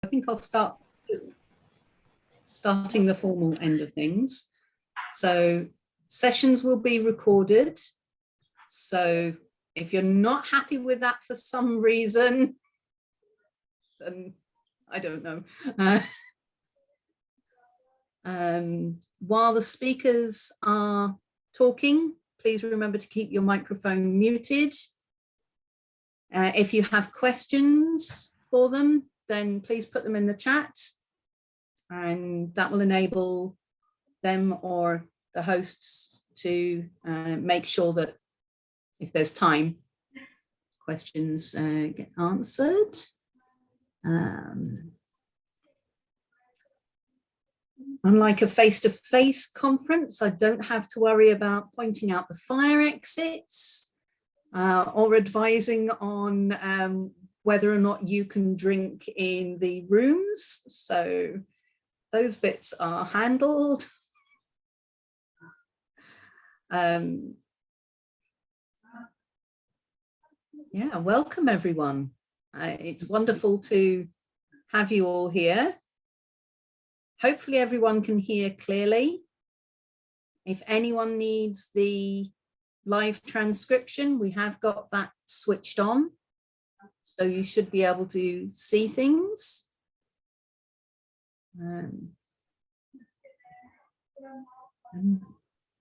think I'll starting the formal end of things. So sessions will be recorded. So if you're not happy with that for some reason, then I don't know. While the speakers are talking, please remember to keep your microphone muted. If you have questions for them, then please put them in the chat, and that will enable them or the hosts to make sure that if there's time, questions get answered. Unlike a face-to-face conference, I don't have to worry about pointing out the fire exits or advising on whether or not you can drink in the rooms. So those bits are handled. Yeah, welcome everyone. It's wonderful to have you all here. Hopefully everyone can hear clearly. If anyone needs the live transcription, we have got that switched on. So you should be able to see things.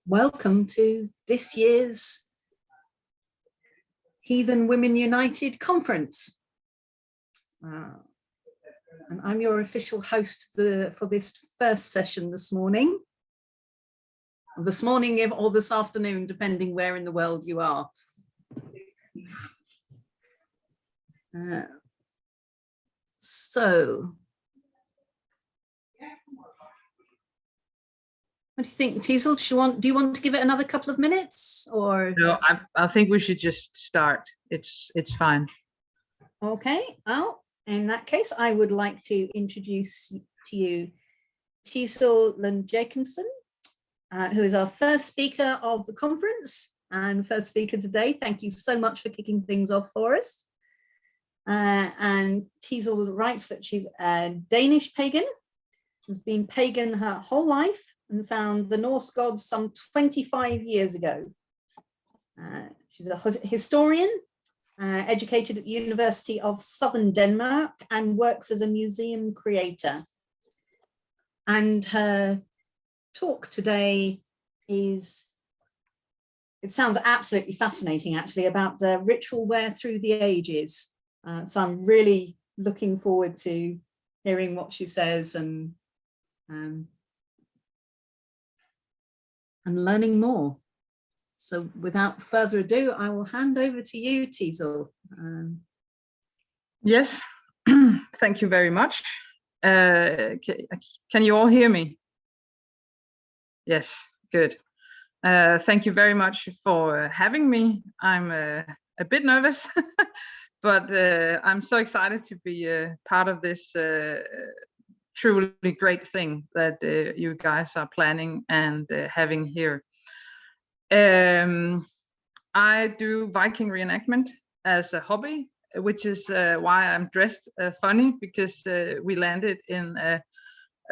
Welcome to this year's Heathen Women United Conference. And I'm your official host for this first session this morning. This morning or this afternoon, depending where in the world you are. So, what do you think, Tissel? Do you want to give it another couple of minutes, or? No, I think we should just start. It's fine. Okay. Well, in that case, I would like to introduce to you Tissel Lund Jacobsen, who is our first speaker of the conference and first speaker today. Thank you so much for kicking things off for us. And Tissel writes that she's a Danish pagan. She's been pagan her whole life and found the Norse gods some 25 years ago. She's a historian, educated at the University of Southern Denmark, and works as a museum creator. And her talk today it sounds absolutely fascinating, actually, about the ritual wear through the ages. So I'm really looking forward to hearing what she says and learning more. So without further ado, I will hand over to you, Tissel. Yes, thank you very much. Can you all hear me? Yes, good. Thank you very much for having me. I'm a bit nervous, but I'm so excited to be part of this truly great thing that you guys are planning and having here. I do Viking reenactment as a hobby, which is why I'm dressed funny, because we landed in a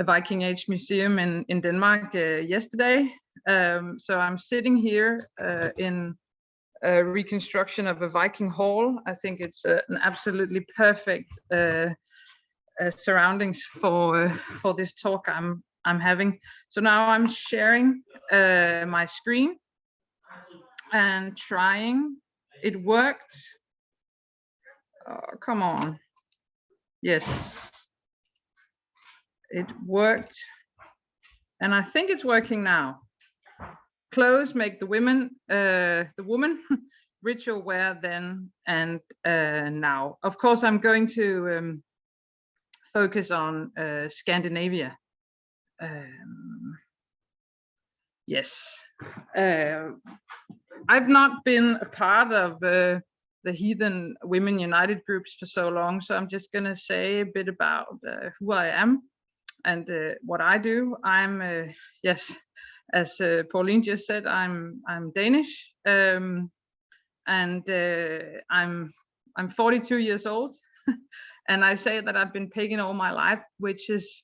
Viking Age museum in Denmark yesterday. So I'm sitting here in a reconstruction of a Viking hall. I think it's an absolutely perfect surroundings for this talk I'm having. So now I'm sharing my screen and trying. It worked. Oh, come on. Yes, it worked, and I think it's working now. Clothes make the woman ritual wear then and now. Of course, I'm going to focus on Scandinavia. Yes, I've not been a part of the Heathen Women United groups for so long, so I'm just gonna say a bit about who I am and what I do. I'm yes, as Pauline just said, I'm Danish, and I'm 42 years old, And I say that I've been pagan all my life, which is,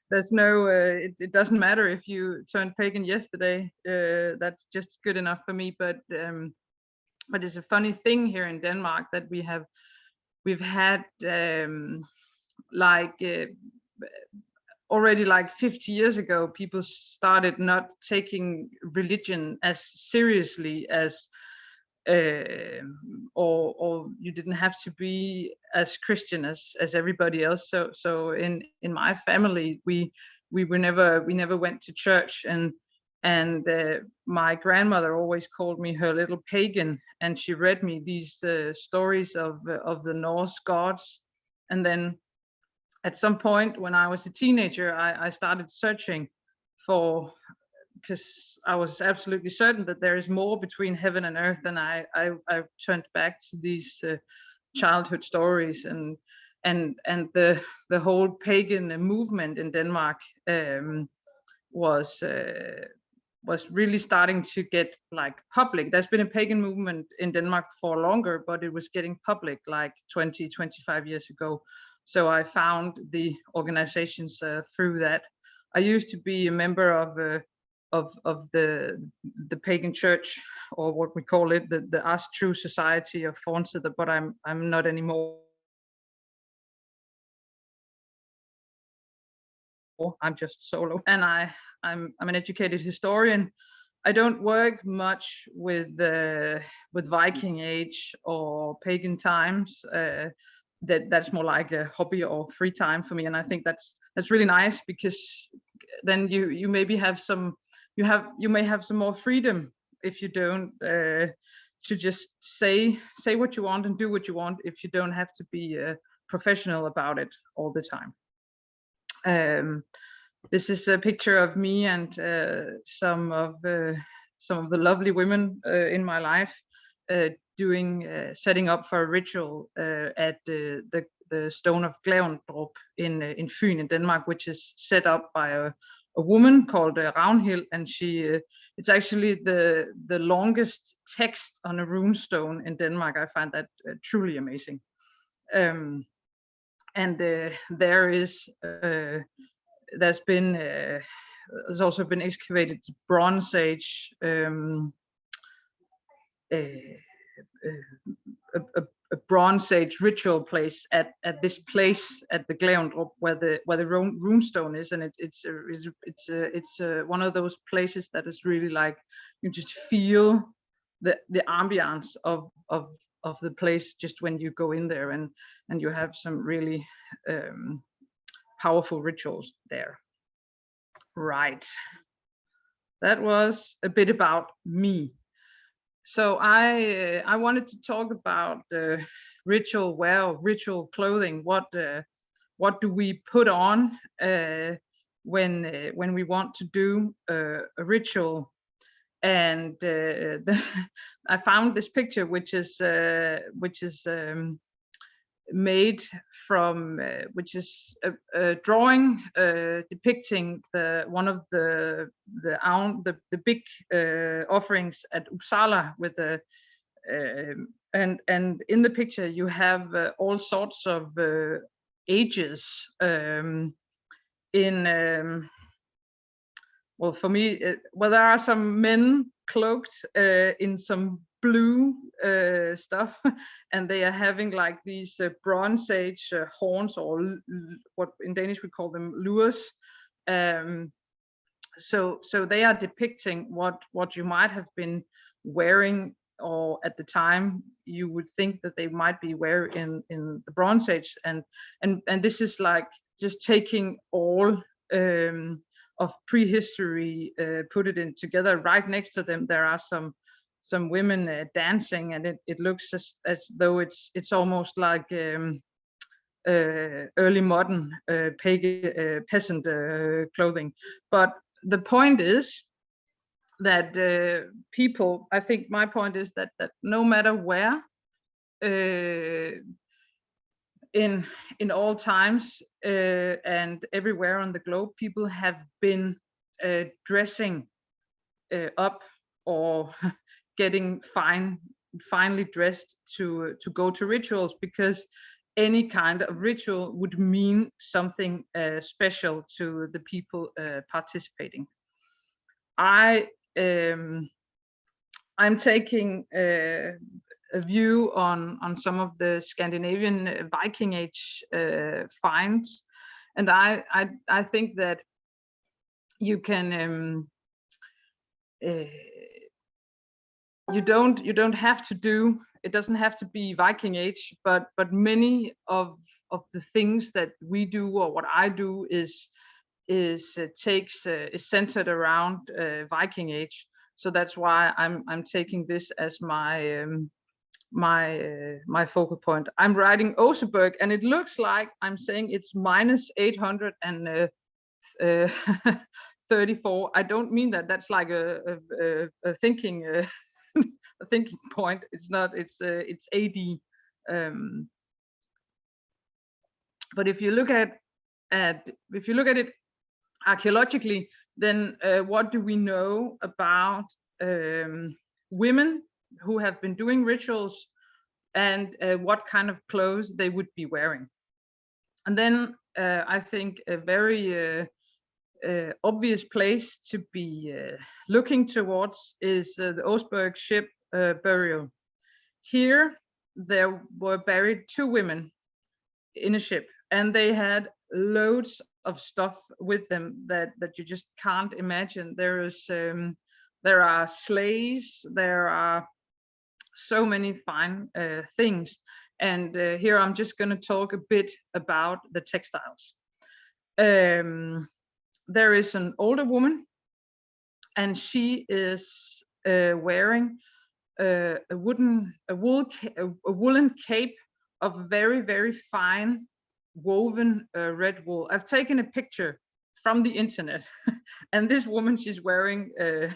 there's no, it doesn't matter if you turned pagan yesterday. That's just good enough for me. But it's a funny thing here in Denmark that we've had already like 50 years ago, people started not taking religion as seriously as, or you didn't have to be as Christian as everybody else. So in my family, we never went to church, and my grandmother always called me her little pagan, and she read me these stories of the Norse gods. And then at some point when I was a teenager, I started searching for, because I was absolutely certain that there is more between heaven and earth, and I turned back to these childhood stories, and the whole pagan movement in Denmark was really starting to get like public. There's been a pagan movement in Denmark for longer, but it was getting public like 20-25 years ago. So I found the organizations through that. I used to be a member of the pagan church, or what we call it, the Us True Society of Fornsted, but I'm not anymore. I'm just solo, and I'm an educated historian. I don't work much with Viking Age or pagan times. That's more like a hobby or free time for me, and I think that's really nice, because then you maybe have some, you may have some more freedom if you don't to just say what you want and do what you want, if you don't have to be professional about it all the time. This is a picture of me and some of the lovely women in my life setting up for a ritual at the stone of Glavendrup in Fyn in Denmark, which is set up by a woman called Ragnhild, and it's actually the longest text on a rune stone in Denmark. I find that truly amazing. And there's also been excavated Bronze Age, a Bronze Age ritual place at this place at the Glavendrup where the runestone is, and it's one of those places that is really like, you just feel the ambiance of the place just when you go in there, and you have some really powerful rituals there. Right, that was a bit about me. So I wanted to talk about ritual wear, ritual clothing. What do we put on when we want to do a ritual? And I found this picture, which is made from which is a drawing depicting one of the big offerings at Uppsala, with the and in the picture you have all sorts of ages well, for me, there are some men cloaked in some blue stuff, and they are having like these Bronze Age horns, or what in Danish we call them lures. So they are depicting what you might have been wearing, or at the time you would think that they might be wearing in the Bronze Age, and this is like just taking all of prehistory, put it in together. Right next to them there are some women dancing, and it looks as though it's almost like early modern pagan peasant clothing. But the point is that people, I think my point is that no matter where in all times and everywhere on the globe, people have been dressing up or getting finely dressed to go to rituals, because any kind of ritual would mean something special to the people participating. I'm taking a view on some of the Scandinavian Viking Age finds, and I think that you can you don't have to do, it doesn't have to be Viking Age, but many of the things that we do, or what I do, is centered around Viking Age. So that's why I'm taking this as my my focal point. I'm writing Oseberg, and it looks like I'm saying it's minus 834. I don't mean that. That's like a thinking a thinking point. It's not. It's AD. But if you look at it archaeologically, then what do we know about women who have been doing rituals, and what kind of clothes they would be wearing? And then I think a very obvious place to be looking towards is the Oseberg ship burial. Here there were buried 2 women in a ship, and they had loads of stuff with them that you just can't imagine. There are sleighs, there are so many fine things, and here I'm just going to talk a bit about the textiles. There is an older woman, and she is wearing a woolen cape of very, very fine woven red wool. I've taken a picture from the internet, and this woman, she's wearing a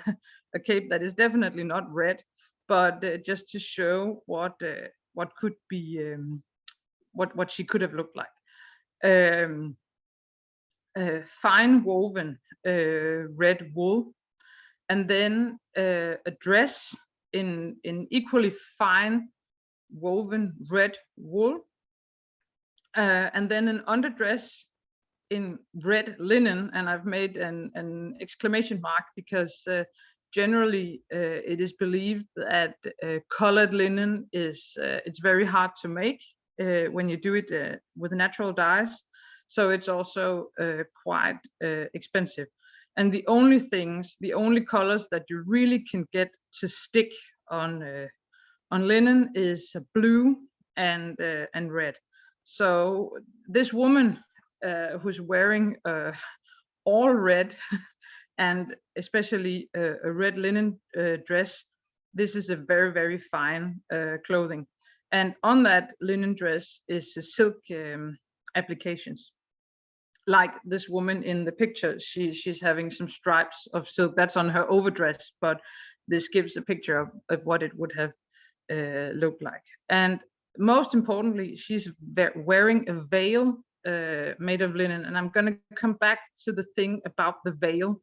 cape that is definitely not red, but just to show what could be, what she could have looked like. Fine woven red wool, and then a dress in equally fine woven red wool, and then an underdress in red linen. And I've made an exclamation mark because generally it is believed that colored linen is it's very hard to make when you do it with natural dyes. So it's also quite expensive. And the only colors that you really can get to stick on linen is blue and red. So this woman who's wearing all red, and especially a red linen dress, this is a very, very fine clothing. And on that linen dress is silk applications. Like this woman in the picture, she's having some stripes of silk. That's on her overdress, but this gives a picture of what it would have looked like. And most importantly, she's wearing a veil made of linen. And I'm going to come back to the thing about the veil,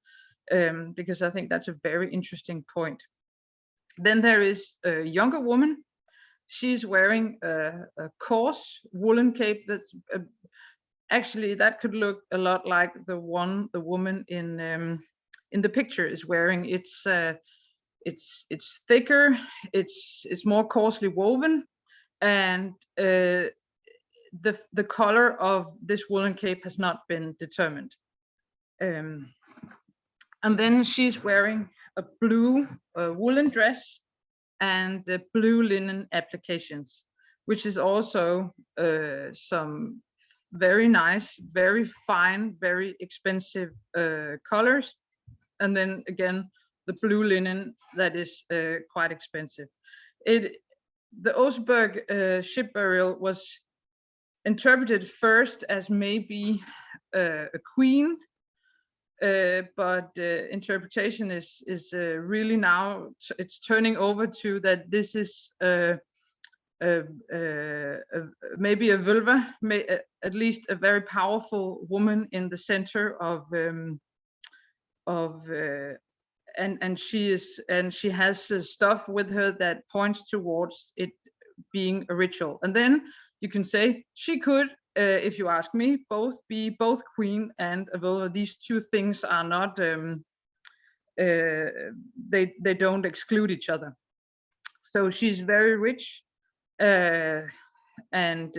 because I think that's a very interesting point. Then there is a younger woman. She's wearing a coarse woolen cape that's actually, that could look a lot like the woman in the picture is wearing. It's thicker, it's more coarsely woven, and the color of this woolen cape has not been determined. And then she's wearing a blue woolen dress and blue linen applications, which is also some very nice, very fine, very expensive colors. And then again, the blue linen that is quite expensive. The Oseberg ship burial was interpreted first as maybe a queen, but interpretation is really now it's turning over to that this is maybe a vulva, at least a very powerful woman in the center and she has stuff with her that points towards it being a ritual. And then you can say she could, if you ask me, be both queen and a vulva. These two things are not, they don't exclude each other. So she's very rich, and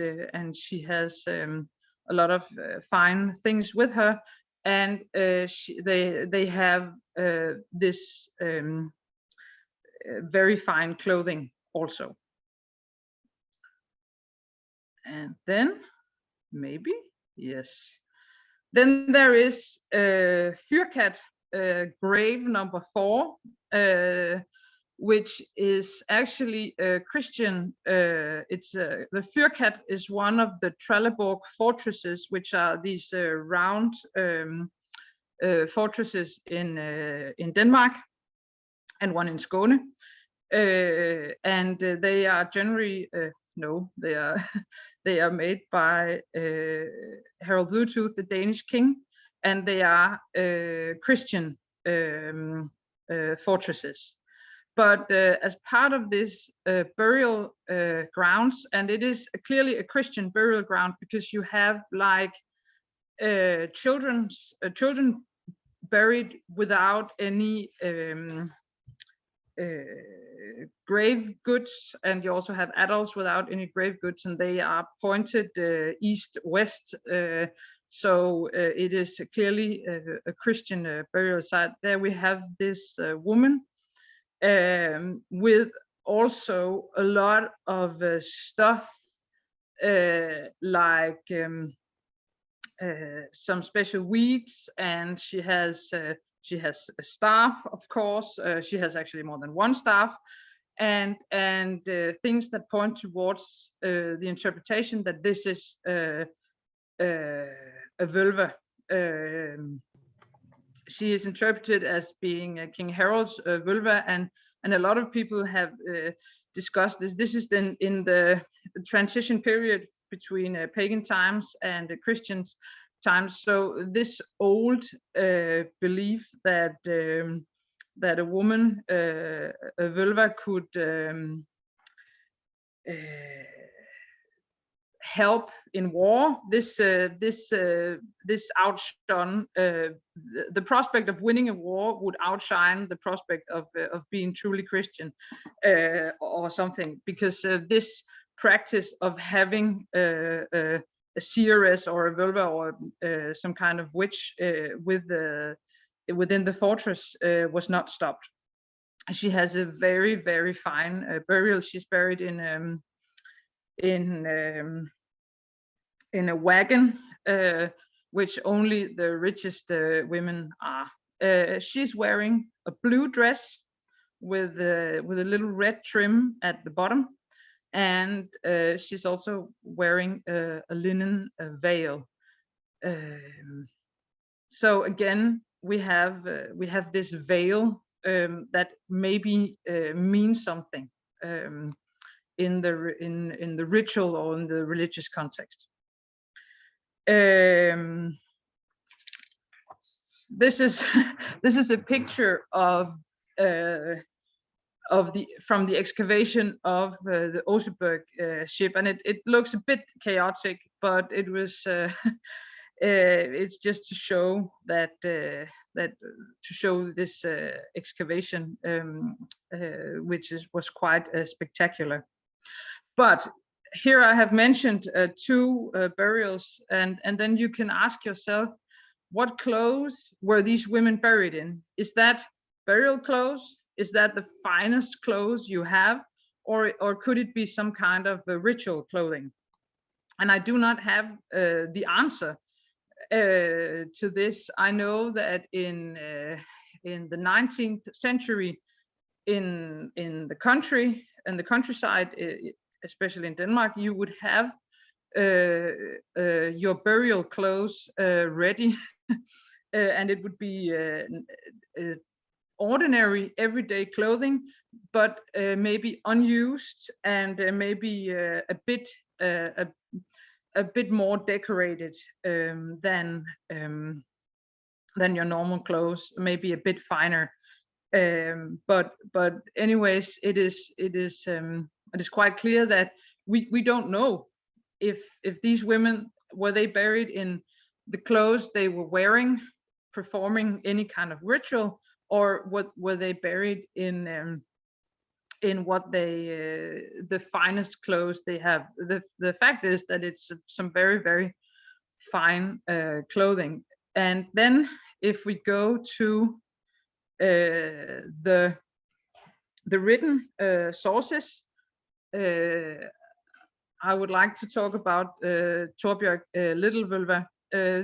she has a lot of fine things with her, and they have this very fine clothing also. And then maybe, yes, then there is Fyrkat grave number 4, which is actually a Christian. The Fyrkat is one of the Trelleborg fortresses, which are these round fortresses in Denmark, and one in Skåne. And they are generally they are made by Harald Bluetooth, the Danish king, and they are Christian fortresses. But as part of this burial grounds, and it is clearly a Christian burial ground, because you have like children buried without any grave goods, and you also have adults without any grave goods, and they are pointed east-west. So it is clearly a Christian burial site. There we have this woman with also a lot of stuff, like some special weeds, and she has a staff, of course. She has actually more than one staff, and things that point towards the interpretation that this is a vulva. She is interpreted as being King Harald's vulva, and a lot of people have discussed this. This is then in the transition period between pagan times and Christian times. So this old belief that that a woman, a vulva, could help in war, this outshone the prospect of winning a war would outshine the prospect of being truly Christian, or something, because this practice of having a seeress or a vulva or some kind of witch within the fortress was not stopped. She has a very, very fine burial. She's buried in a wagon, which only the richest women are. She's wearing a blue dress with a little red trim at the bottom, and she's also wearing a linen veil. So again, we have this veil that maybe means something in the ritual or in the religious context. This is a picture of from the excavation of the Oseberg ship, and it looks a bit chaotic, but it was it's just to show that this excavation, which was quite spectacular. But here I have mentioned 2 burials, and then you can ask yourself, what clothes were these women buried in? Is that burial clothes? Is that the finest clothes you have, or could it be some kind of ritual clothing? And I do not have the answer to this. I know that in the 19th century, in the countryside, especially in Denmark, you would have your burial clothes ready, and it would be ordinary everyday clothing, but maybe unused, and maybe a bit more decorated than your normal clothes, maybe a bit finer. But anyways, it is quite clear that we don't know if these women, were they buried in the clothes they were wearing, performing any kind of ritual, or were they buried in what they the finest clothes they have. The fact is that it's some very, very fine clothing. And then if we go to the written sources, I would like to talk about Torbjörg Littlevölva.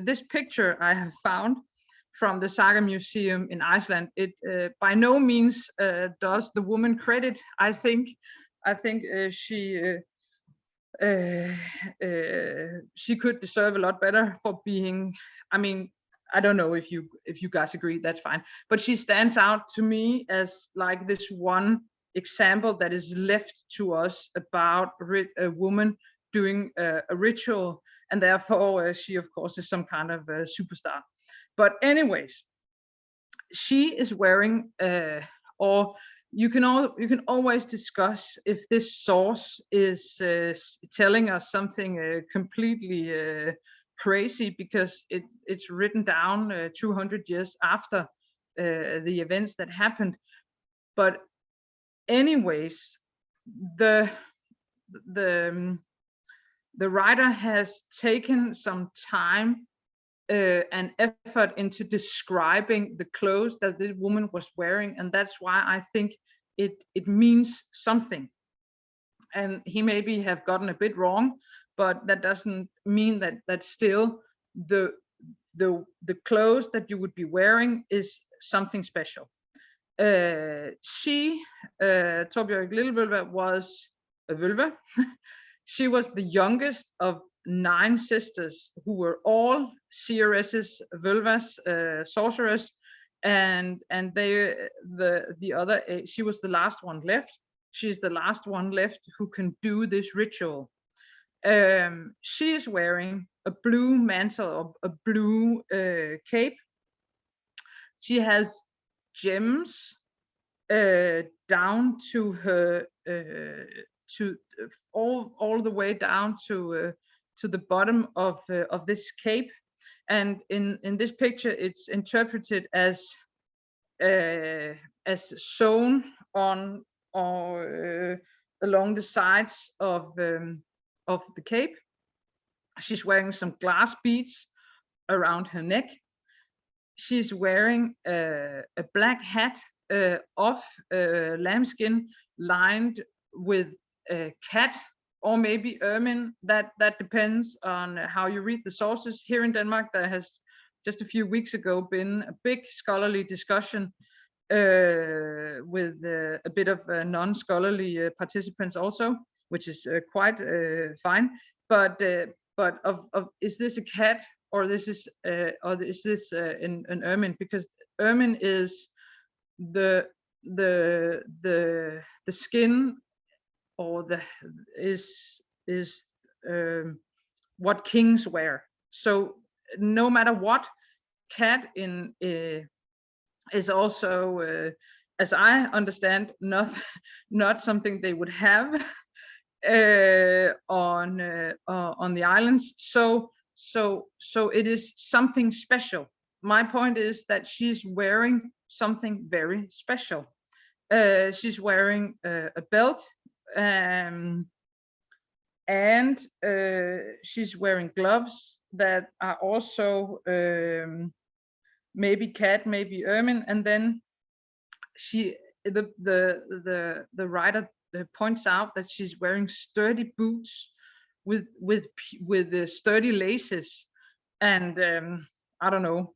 This picture I have found from the Saga Museum in Iceland. It by no means does the woman credit. I think she could deserve a lot better for being. I mean, I don't know if you guys agree. That's fine. But she stands out to me as like this one example that is left to us about a woman doing a ritual, and therefore she of course is some kind of a superstar. But anyways, she is wearing, or you can always discuss if this source is telling us something completely crazy, because it's written down 200 years after the events that happened. But anyways, the writer has taken some time and effort into describing the clothes that this woman was wearing, and that's why I think it means something. And he maybe have gotten a bit wrong, but that doesn't mean that still the clothes that you would be wearing is something special. Torbjörg Littlevölva was a vulva. She was the youngest of 9 sisters who were all seeresses, vulvas, sorcerers, and the other 8, she was the last one left. She's the last one left who can do this ritual. She is wearing a blue mantle or a blue cape. She has gems down to her all the way down to the bottom of this cape, and in this picture it's interpreted as sewn on or along the sides of the cape. She's wearing some glass beads around her neck. She's wearing a black hat of lambskin lined with cat or maybe ermine. That depends on how you read the sources. Here in Denmark, there has just a few weeks ago been a big scholarly discussion with a bit of non-scholarly participants also, which is quite fine. But is this a cat or is this an ermine? Because ermine is the skin, or is what kings wear. So no matter what, cat is also, as I understand, not something they would have on the islands. So it is something special. My point is that she's wearing something very special. She's wearing a belt, and she's wearing gloves that are also maybe cat, maybe ermine. And then the writer points out that she's wearing sturdy boots with sturdy laces, and I don't know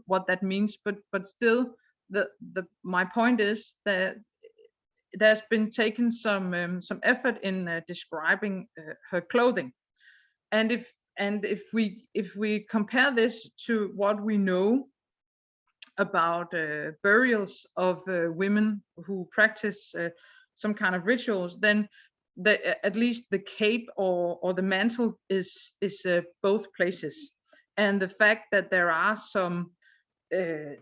what that means, but still my point is that there's been taken some effort in describing her clothing. And if we compare this to what we know about burials of women who practice some kind of rituals, then at least the cape or the mantle is both places. And the fact that there are some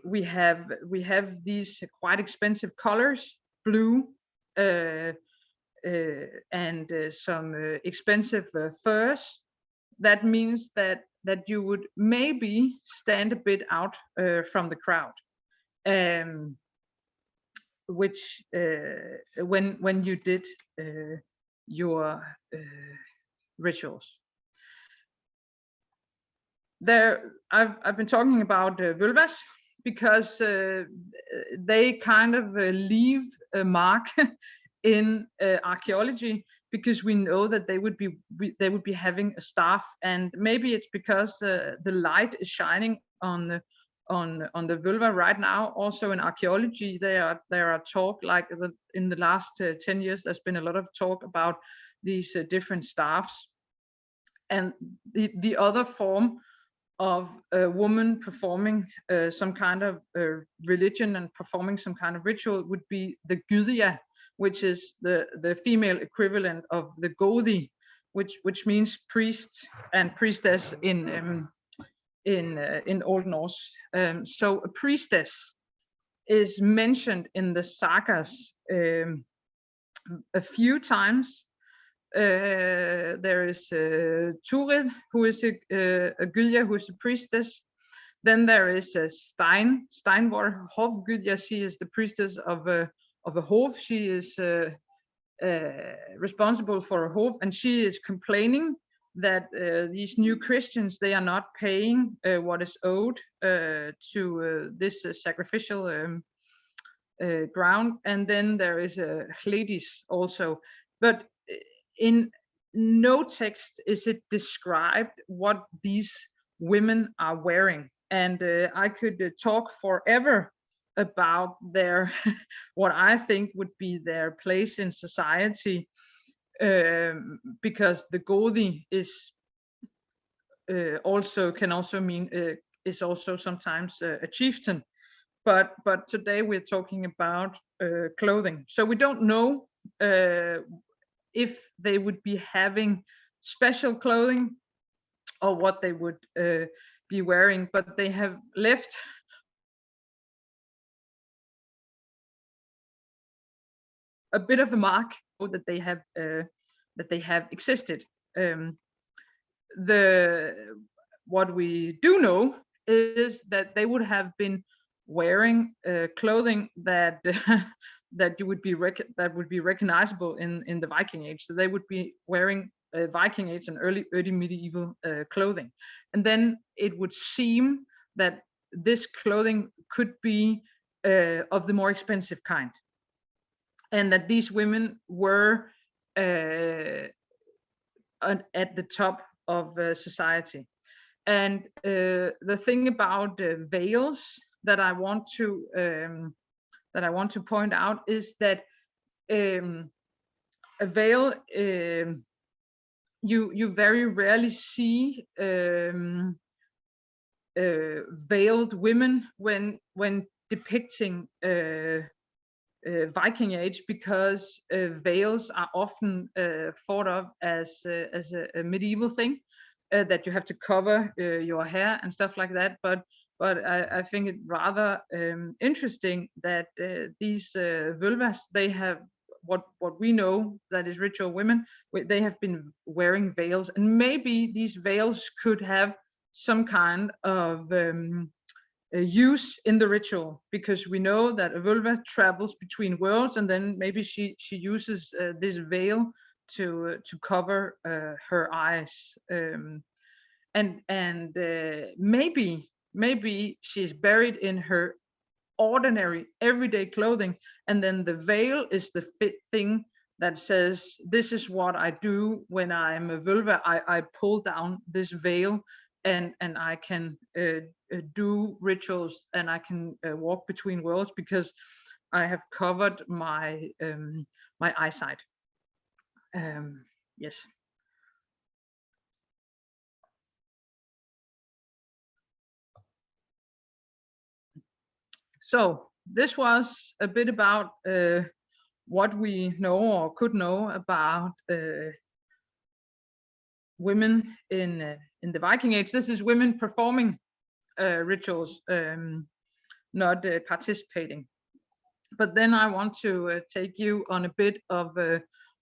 we have these quite expensive colors, blue, and some expensive furs, that means that you would maybe stand a bit out from the crowd, which when you did your rituals. I've been talking about vulvas because they kind of leave a mark in archaeology, because we know that they would be having a staff, and maybe it's because the light is shining on the vulva right now. Also in archaeology, there are talk, like in the last 10 years, there's been a lot of talk about these different staffs, and the other form of a woman performing some kind of religion and performing some kind of ritual would be the gyðja, which is the female equivalent of the godi, which means priest and priestess in Old Norse. So a priestess is mentioned in the sagas a few times. There is Turid, who is a gyðja, who is a priestess. Then there is Steinvor Hofgyðja. She is the priestess of a hof. She is responsible for a hof, and she is complaining that these new Christians, they are not paying what is owed to this sacrificial ground. And then there is Hledis also, but in no text is it described what these women are wearing. And I could talk forever about their what I think would be their place in society, because the godi is can also mean is also sometimes a chieftain, but today we're talking about clothing. So we don't know if they would be having special clothing or what they would be wearing, but they have left a bit of a mark that they have existed. What we do know is that they would have been wearing clothing that that would be recognizable in the Viking Age. So they would be wearing Viking Age and early medieval clothing, and then it would seem that this clothing could be of the more expensive kind, and that these women were at the top of society. And the thing about veils that I want to point out is that a veil, you very rarely see veiled women when depicting Viking Age, because veils are often thought of as a medieval thing, that you have to cover your hair and stuff like that. But I think it rather interesting that these vulvas, they have what we know that is ritual women, they have been wearing veils, and maybe these veils could have some kind of use in the ritual, because we know that a vulva travels between worlds, and then maybe she uses this veil to cover her eyes, and maybe she's buried in her ordinary everyday clothing, and then the veil is the thing that says, this is what I do when I'm a vulva. I pull down this veil, and I can do rituals, and I can walk between worlds because I have covered my my eyesight. Yes. So this was a bit about what we know or could know about women in the Viking Age. This is women performing rituals, not participating. But then I want to take you on a bit of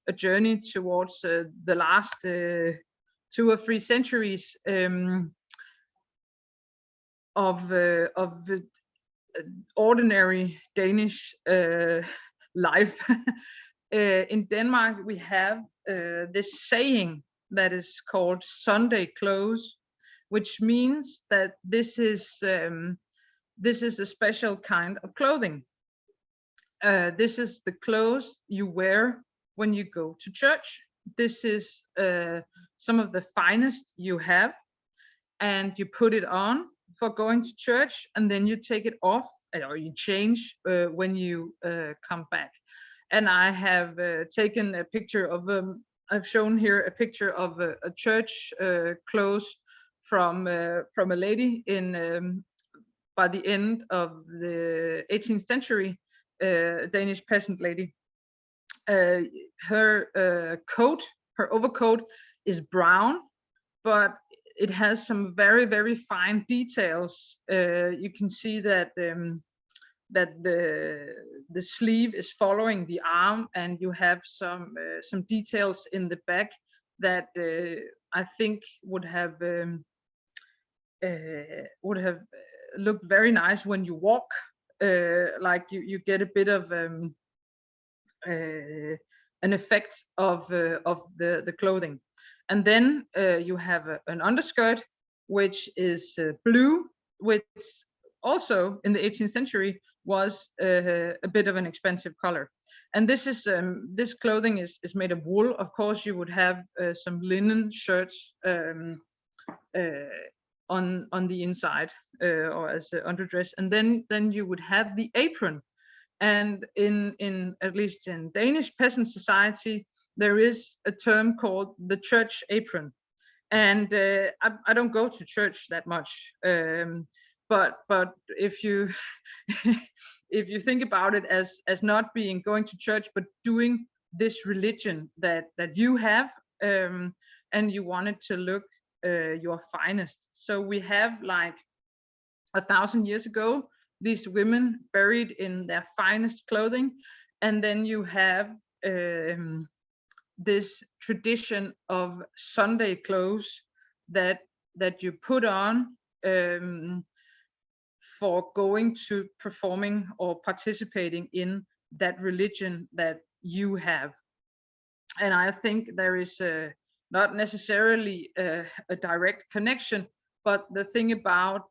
a journey towards the last 2 or 3 centuries of ordinary Danish life. In Denmark, we have this saying that is called Sunday clothes, which means that this is a special kind of clothing. This is the clothes you wear when you go to church. This is some of the finest you have, and you put it on for going to church, and then you take it off, or you change when you come back. And I have taken a picture of I've shown here a picture of a church clothes from a lady in by the end of the 18th century, Danish peasant lady. Her coat, her overcoat, is brown, but it has some very, very fine details. You can see that the sleeve is following the arm, and you have some details in the back that I think would have looked very nice when you walk. Like you get a bit of an effect of the clothing. And then you have an underskirt, which is blue, which also in the 18th century was a bit of an expensive color. And this is this clothing is made of wool. Of course, you would have some linen shirts on the inside or as an underdress, and then you would have the apron. And in at least in Danish peasant society, there is a term called the church apron. And I don't go to church that much, but if you if you think about it as not being going to church, but doing this religion that you have, and you wanted to look your finest. So we have, like 1,000 years ago, these women buried in their finest clothing, and then you have this tradition of Sunday clothes that you put on for going to performing or participating in that religion that you have. And I think there is not necessarily a direct connection, but the thing about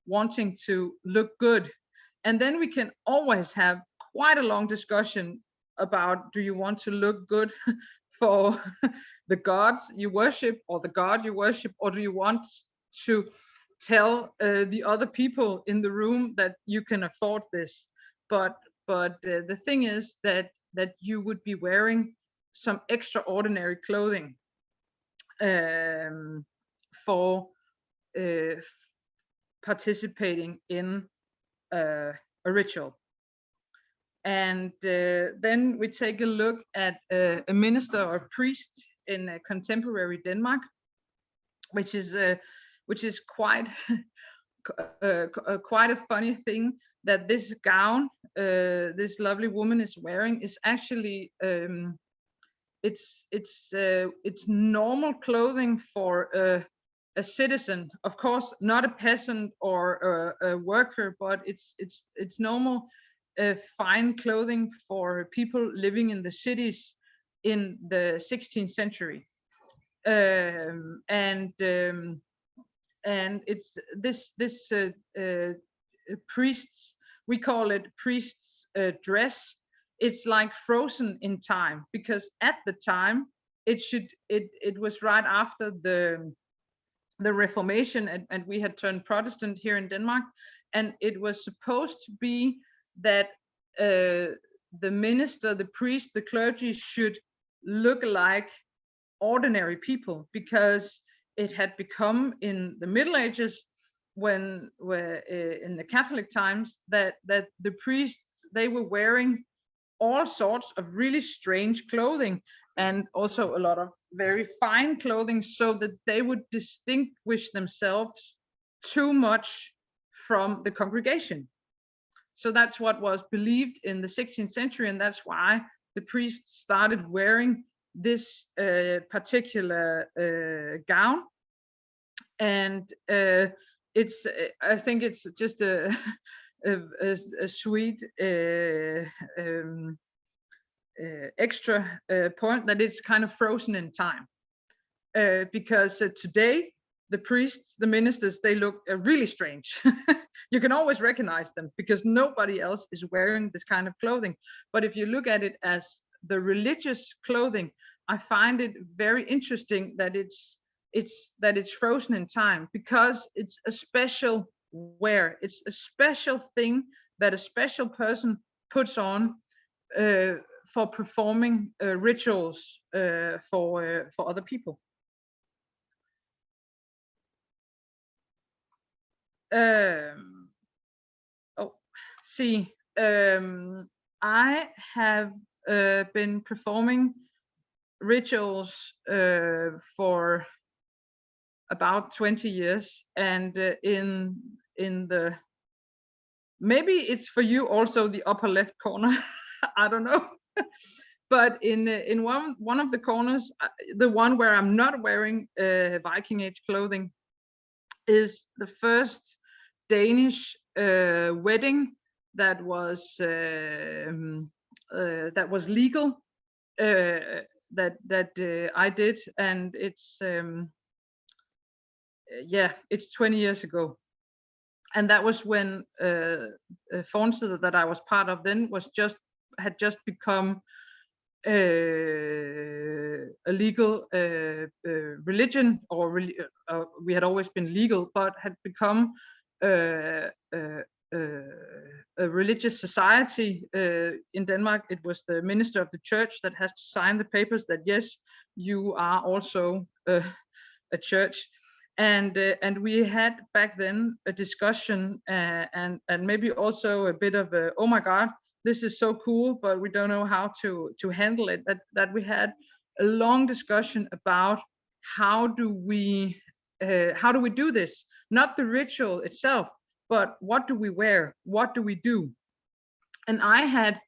wanting to look good. And then we can always have quite a long discussion about, do you want to look good for the gods you worship or the god you worship, or do you want to tell the other people in the room that you can afford this? But the thing is that you would be wearing some extraordinary clothing for participating in a ritual. And then we take a look at a minister or a priest in contemporary Denmark, which is quite quite a funny thing, that this gown this lovely woman is wearing is actually it's normal clothing for a citizen, of course not a peasant or a worker, but it's normal fine clothing for people living in the cities in the 16th century. And it's this priests, we call it priest's dress. It's like frozen in time, because at the time it was right after the Reformation, and we had turned Protestant here in Denmark, and it was supposed to be that the minister, the priest, the clergy should look like ordinary people, because it had become in the Middle Ages, when in the Catholic times, that the priests, they were wearing all sorts of really strange clothing, and also a lot of very fine clothing, so that they would distinguish themselves too much from the congregation. So that's what was believed in the 16th century, and that's why the priests started wearing this particular gown, and I think it's just a sweet extra point that it's kind of frozen in time, because today the priests, the ministers, they look really strange. You can always recognize them because nobody else is wearing this kind of clothing. But if you look at it as the religious clothing, I find it very interesting that it's frozen in time, because it's a special wear. It's a special thing that a special person puts on for performing rituals for other people. I have been performing rituals for about 20 years, and in the, maybe it's for you also the upper left corner, I don't know, but in one of the corners, the one where I'm not wearing Viking age clothing, is the first Danish wedding that was legal, that I did, and it's 20 years ago. And that was when Fornsted, that I was part of then, had just become a legal religion, or we had always been legal, but had become a religious society. In Denmark, it was the minister of the church that has to sign the papers that yes, you are also a church. And we had back then a discussion, and maybe also a bit of a, oh my God, this is so cool, but we don't know how to handle it. That we had a long discussion about how do we do this? Not the ritual itself, but what do we wear? What do we do? And I had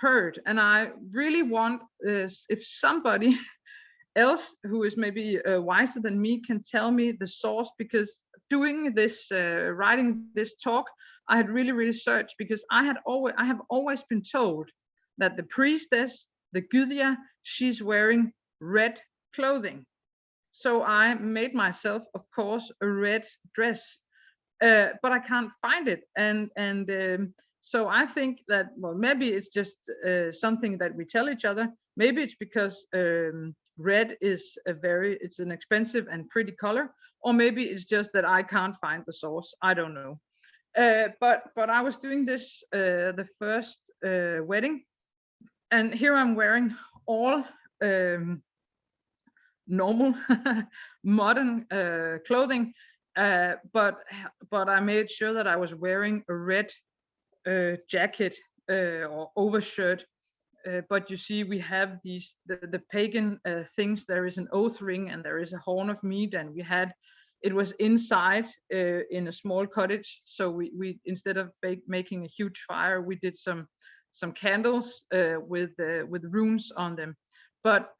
heard, and I really want, if somebody else who is maybe wiser than me can tell me the source, because doing this, writing this talk, I had really searched, because I have always been told that the priestess, the Gudja, she's wearing red clothing. So I made myself, of course, a red dress, but I can't find it, and so I think that, well, maybe it's just something that we tell each other. Maybe it's because red is it's an expensive and pretty color, or maybe it's just that I can't find the source. I don't know. But I was doing this the first wedding, and here I'm wearing all normal modern clothing, but I made sure that I was wearing a red jacket or overshirt. But you see, we have these the pagan things. There is an oath ring, and there is a horn of meat, and it was inside in a small cottage. So we instead of making a huge fire, we did some candles with runes on them. But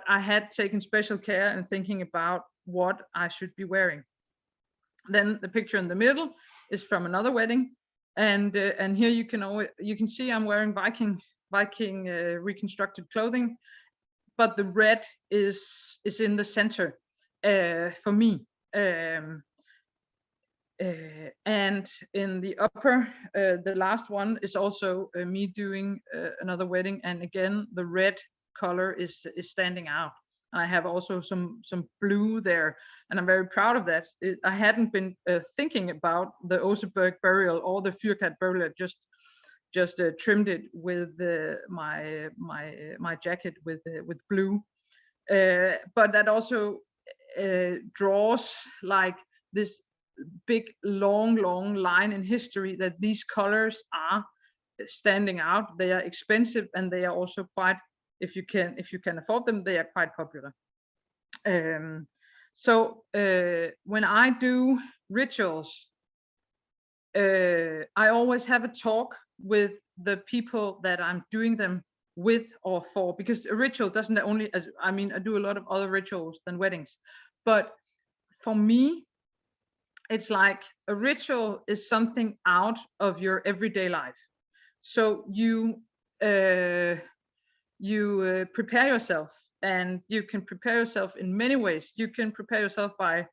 I had taken special care in thinking about what I should be wearing. Then the picture in the middle is from another wedding, and here you can see I'm wearing Viking reconstructed clothing, but the red is in the center for me. And in the upper, the last one is also me doing another wedding, and again the red color is standing out. I have also some blue there, and I'm very proud of that. I hadn't been thinking about the Oseberg burial or the Fyrkat burial. I just trimmed it with my jacket with blue, but that also draws like this big long line in history that these colors are standing out. They are expensive, and they are also quite, if you can afford them, they are quite popular. So when I do rituals, I always have a talk with the people that I'm doing them with or for, because a ritual doesn't only, I mean, I do a lot of other rituals than weddings, but for me, it's like a ritual is something out of your everyday life. So you prepare yourself, and you can prepare yourself in many ways. You can prepare yourself by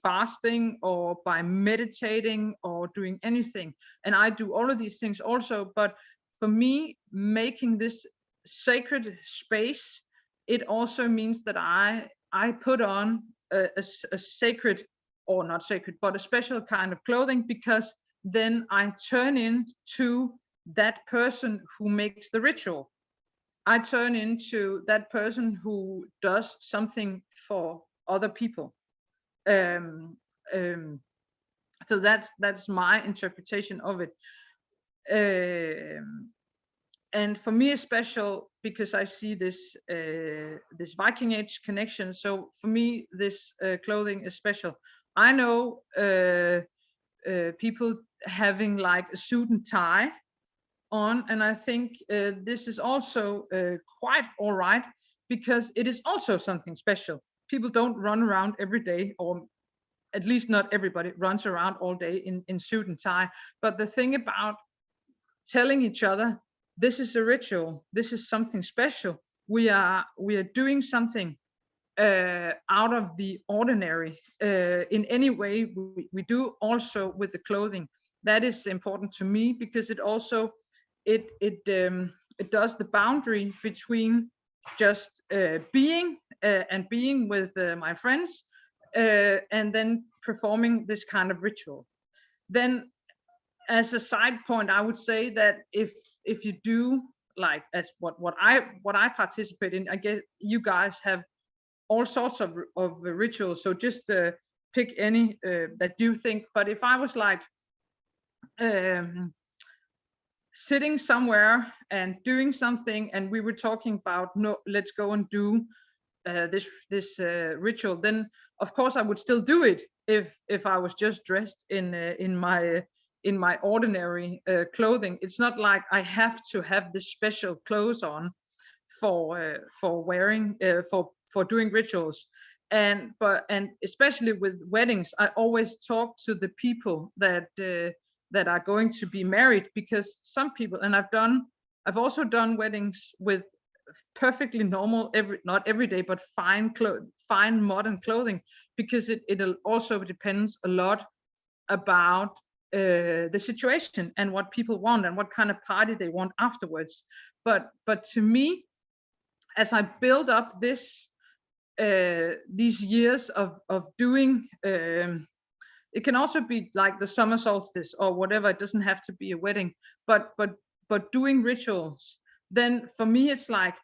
fasting, or by meditating, or doing anything. And I do all of these things also. But for me, making this sacred space, it also means that I put on a sacred, or not sacred, but a special kind of clothing, because then I turn into that person who makes the ritual. I turn into that person who does something for other people. Um, um, so that's my interpretation of it. And for me, it's special because I see this Viking Age connection. So for me, this clothing is special. I know people having like a suit and tie on, and I think this is also quite all right, because it is also something special. People don't run around every day, or at least not everybody runs around all day in suit and tie. But the thing about telling each other, this is a ritual, this is something special, we are doing something out of the ordinary, in any way we do, also with the clothing. That is important to me, because it also it does the boundary between just being and being with my friends, and then performing this kind of ritual. Then, as a side point, I would say that if you do, like, as what I participate in, I guess you guys have all sorts of rituals, so just pick any that you think. But if I was like sitting somewhere and doing something, and we were talking about, no, let's go and do this ritual, then of course I would still do it if I was just dressed in my ordinary clothing. It's not like I have to have this special clothes on for wearing for doing rituals. And especially with weddings, I always talk to the people that are going to be married, because some people, and I've also done weddings with perfectly normal, not every day, but fine modern clothing, because it also depends a lot about the situation and what people want and what kind of party they want afterwards. But to me, as I build up these years of doing, it can also be like the summer solstice or whatever. It doesn't have to be a wedding, but doing rituals. Then for me, it's like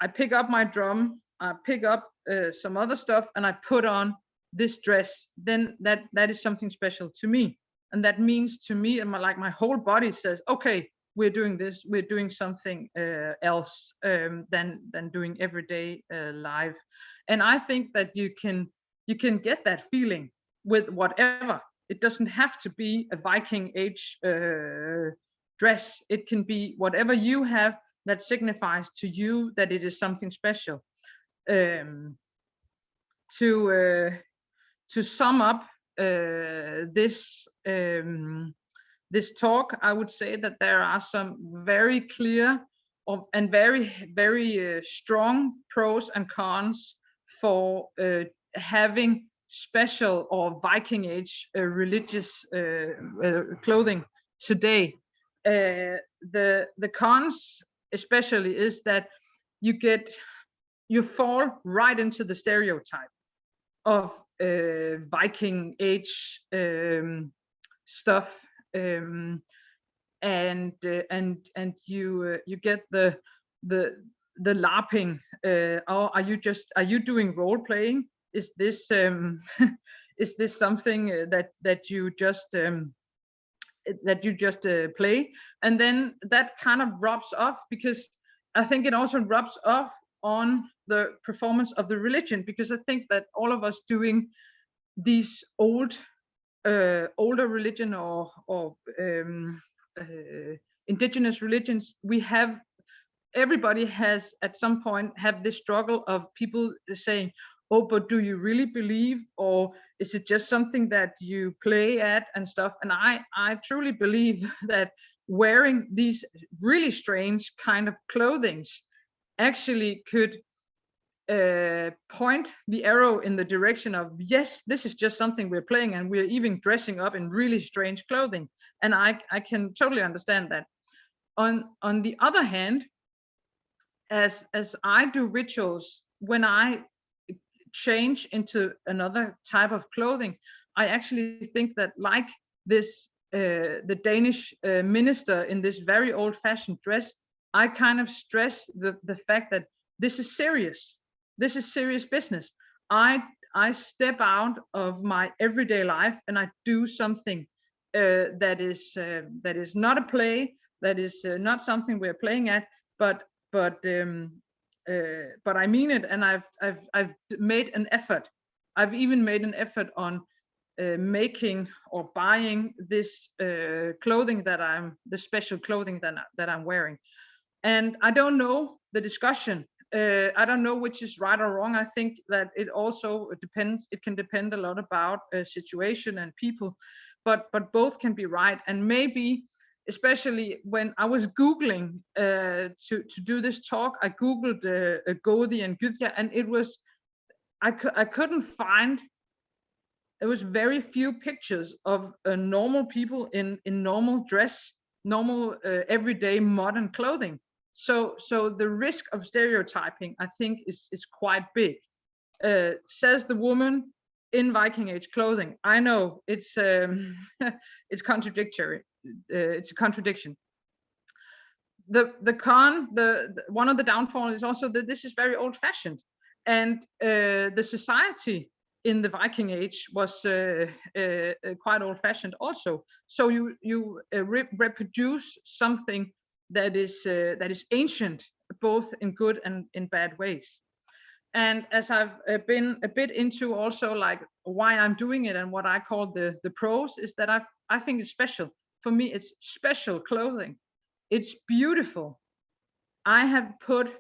I pick up my drum, I pick up some other stuff, and I put on this dress. Then that is something special to me, and that means to me, and my whole body says, okay, we're doing this. We're doing something else than doing everyday life. And I think that you can get that feeling with whatever. It doesn't have to be a Viking Age dress. It can be whatever you have that signifies to you that it is something special. To sum up this talk, I would say that there are some very clear and very strong pros and cons for having special or Viking Age religious clothing today. The cons especially is that you fall right into the stereotype of Viking Age stuff, and you get the LARPing. Or are you doing role playing? Is this is this something that you just play? And then that kind of rubs off, because I think it also rubs off on the performance of the religion, because I think that all of us doing these old older religion or indigenous religions, everybody has at some point have this struggle of people saying, oh, but do you really believe, or is it just something that you play at and stuff? And I truly believe that wearing these really strange kind of clothings actually could point the arrow in the direction of, yes, this is just something we're playing, and we're even dressing up in really strange clothing. And I can totally understand that. On the other hand, as I do rituals, when I change into another type of clothing, I actually think that, like this the Danish minister in this very old-fashioned dress, I kind of stress the fact that this is serious. This is serious business. I step out of my everyday life and I do something that is not a play, that is not something we're playing at, but I mean it, and I've made an effort. I've even made an effort on making or buying this clothing the special clothing that I'm wearing. And I don't know the discussion. I don't know which is right or wrong. I think that it also depends. It can depend a lot about a situation and people, but both can be right. And maybe, especially when I was Googling to do this talk, I Googled Godi and Gudja, and I couldn't find. There was very few pictures of normal people in normal dress, normal everyday modern clothing. So the risk of stereotyping, I think, is quite big. Says the woman in Viking Age clothing. I know it's it's contradictory. It's a contradiction. The one of the downfall is also that this is very old-fashioned, and the society in the Viking Age was quite old-fashioned also. So you reproduce something that is ancient, both in good and in bad ways. And as I've been a bit into also, like, why I'm doing it and what I call the pros, is that I think it's special. For me, it's special clothing. It's beautiful. I have put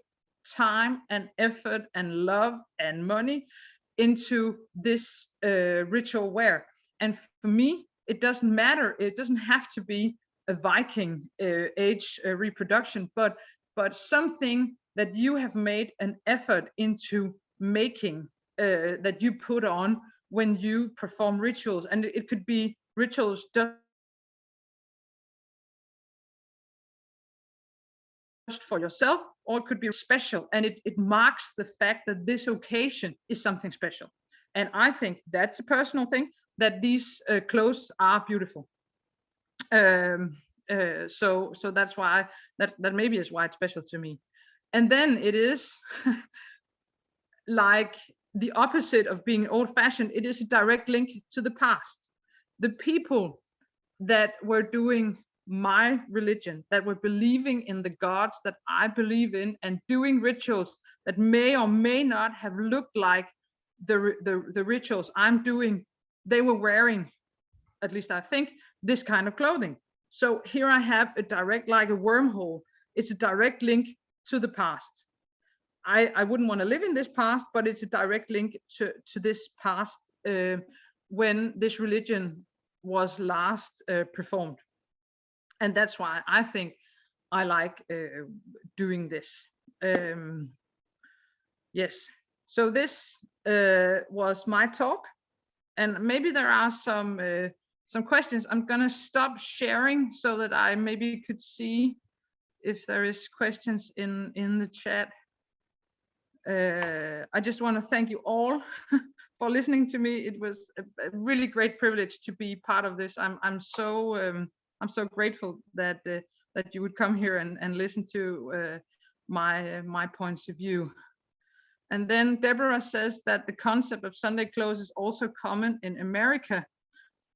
time and effort and love and money into this ritual wear. And for me, it doesn't matter. It doesn't have to be a Viking age reproduction, but something that you have made an effort into making, that you put on when you perform rituals. And it could be rituals just for yourself, or it could be special, and it marks the fact that this occasion is something special. And I think that's a personal thing, that these clothes are beautiful. So that's why that maybe is why it's special to me. And then it is like the opposite of being old-fashioned. It is a direct link to the past. The people that were doing my religion, that were believing in the gods that I believe in, and doing rituals that may or may not have looked like the rituals I'm doing, they were wearing, at least I think, this kind of clothing. So here I have a direct, like a wormhole. It's a direct link to the past. I wouldn't want to live in this past, but it's a direct link to this past when this religion was last performed. And that's why I think I like doing this. Yes, so this was my talk, and maybe there are some questions. I'm gonna stop sharing so that I maybe could see if there is questions in the chat. I just want to thank you all for listening to me. It was a really great privilege to be part of this. I'm so grateful that you would come here and listen to my points of view. And then Deborah says that the concept of Sunday clothes is also common in America,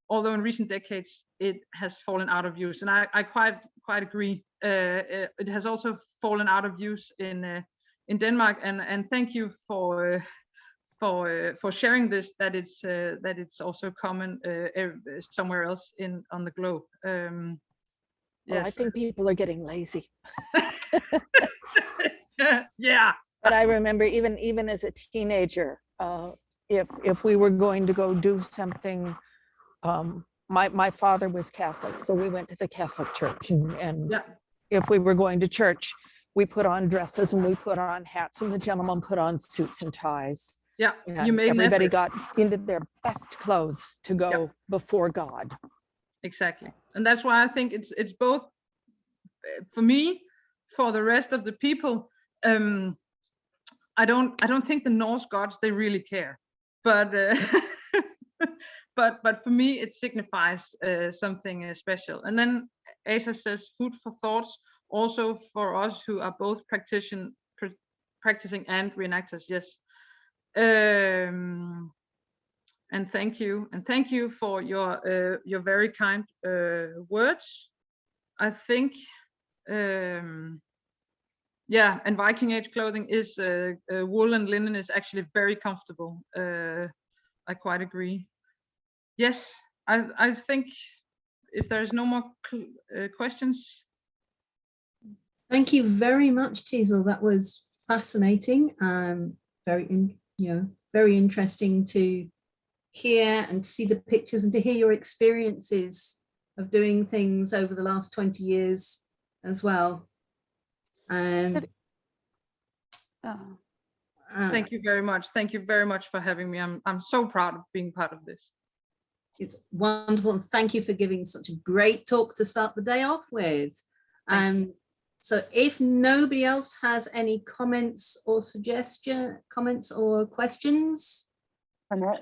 although in recent decades it has fallen out of use. And I quite agree. It has also fallen out of use in Denmark. And thank you for for sharing this, that it's also common somewhere else on the globe. Well, I think people are getting lazy. Yeah. But I remember even as a teenager, if we were going to go do something, my father was Catholic, so we went to the Catholic church, and Yeah. if we were going to church, we put on dresses and we put on hats, and the gentlemen put on suits and ties. Yeah, And you made everybody an effort. got into their best clothes to go before God. Exactly, and that's why I think it's both for me, for the rest of the people. I don't think the Norse gods, they really care, but but for me it signifies something special. And then Asa says, food for thoughts also for us who are both practicing and reenactors. Yes. And thank you for your very kind words. I think yeah, and Viking age clothing is wool and linen is actually very comfortable. I quite agree. Yes, I think if there's no more questions. Thank you very much, Tissel. That was fascinating. Very interesting to hear and see the pictures and to hear your experiences of doing things over the last 20 years as well. Thank you very much. Thank you very much for having me. I'm so proud of being part of this. It's wonderful, and thank you for giving such a great talk to start the day off with. So if nobody else has any comments or questions.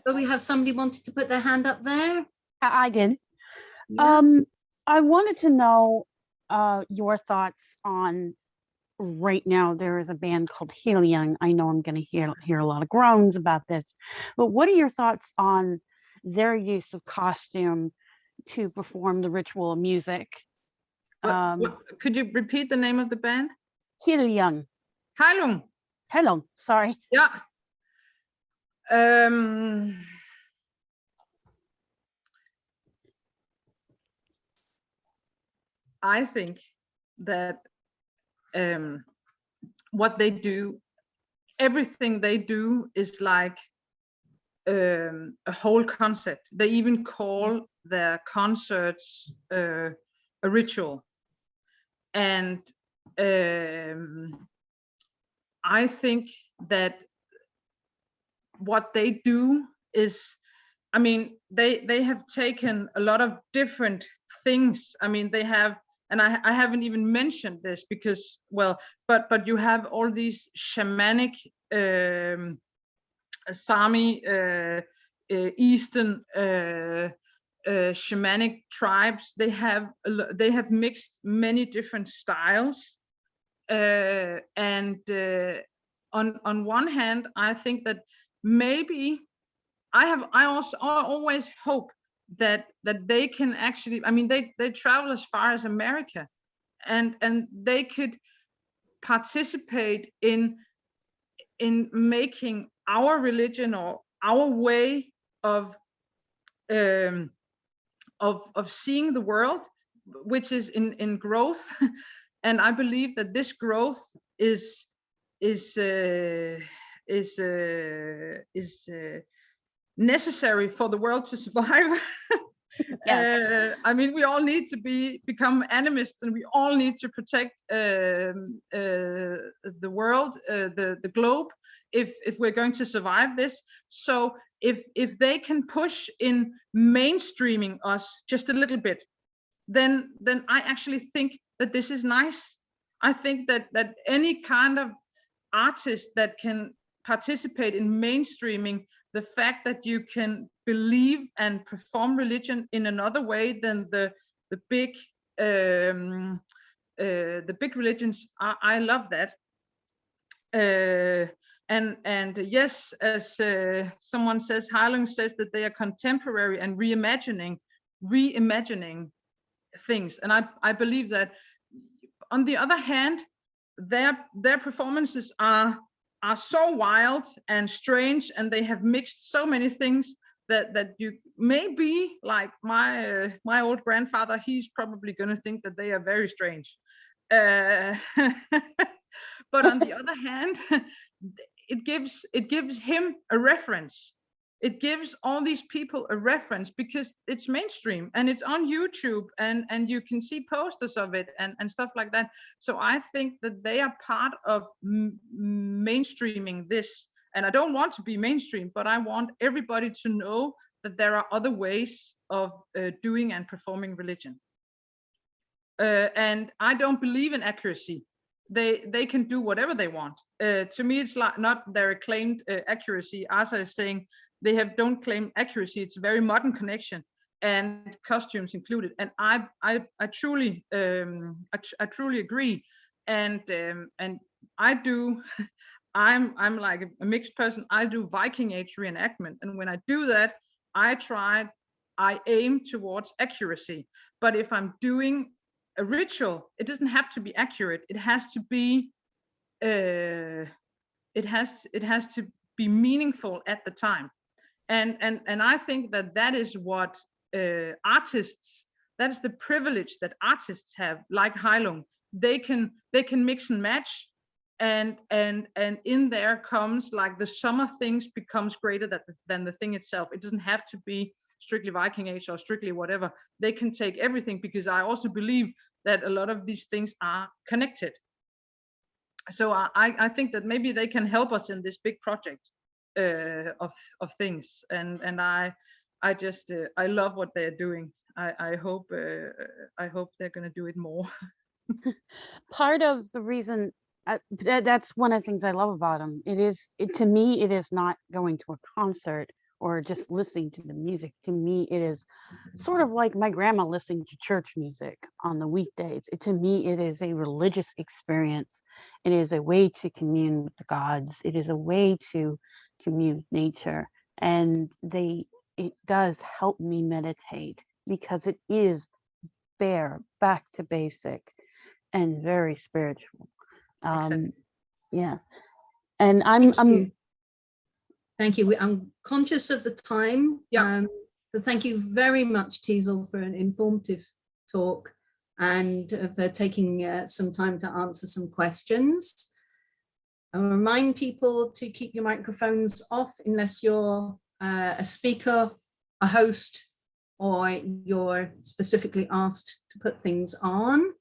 So we have somebody wanted to put their hand up there. I did. Yeah. I wanted to know your thoughts on, right now there is a band called Helion. I know I'm going to hear a lot of groans about this, but what are your thoughts on their use of costume to perform the ritual of music? Could you repeat the name of the band? Helion. Heilung. Hello, sorry. Yeah. I think that what they do, everything they do is like a whole concept. They even call their concerts a ritual. And I think that what they do is, I mean, they have taken a lot of different things. I mean, they have, and I haven't even mentioned this because, well, but you have all these shamanic Sami Eastern shamanic tribes. They have mixed many different styles, and on one hand, I think that maybe I always hope that they can actually, I mean, they travel as far as America, and they could participate in making our religion or our way of seeing the world, which is in growth. And I believe that this growth is necessary for the world to survive. Yes. I mean, we all need to become animists, and we all need to protect the world, the globe, if we're going to survive this. So if they can push in mainstreaming us just a little bit, then I actually think that this is nice. I think that any kind of artist that can participate in mainstreaming the fact that you can believe and perform religion in another way than the big religions, I love that. And yes, as someone says, Heilung says that they are contemporary and reimagining things, and I believe that. On the other hand, their performances are are so wild and strange, and they have mixed so many things that you maybe, like my old grandfather, he's probably going to think that they are very strange. But on the other hand, it gives him a reference. It gives all these people a reference because it's mainstream and it's on YouTube, and you can see posters of it and stuff like that. So I think that they are part of mainstreaming this. And I don't want to be mainstream, but I want everybody to know that there are other ways of doing and performing religion. And I don't believe in accuracy. They can do whatever they want. To me, it's like not their claimed accuracy. Asa is saying they don't claim accuracy. It's a very modern connection, and costumes included. And I truly agree. And I do. I'm like a mixed person. I do Viking Age reenactment, and when I do that, I aim towards accuracy. But if I'm doing a ritual, it doesn't have to be accurate. It has to be it has to be meaningful at the time. And I think that is what artists, that is the privilege that artists have, like Heilung. They can mix and match, and in there comes, like, the sum of things becomes greater than the thing itself. It doesn't have to be strictly Viking Age or strictly whatever. They can take everything, because I also believe that a lot of these things are connected. So I think that maybe they can help us in this big project of things, and I just I love what they're doing. I hope they're going to do it more. Part of the reason that's one of the things I love about them. To me, it is not going to a concert or just listening to the music. To me, it is sort of like my grandma listening to church music on the weekdays. To me, it is a religious experience. It is a way to commune with the gods. It is a way to commune with nature. And it does help me meditate, because it is back to basic and very spiritual. Exactly. Yeah. And Thank you. I'm conscious of the time. Yeah. So thank you very much, Tissel, for an informative talk, and for taking some time to answer some questions. I'll remind people to keep your microphones off unless you're a speaker, a host, or you're specifically asked to put things on.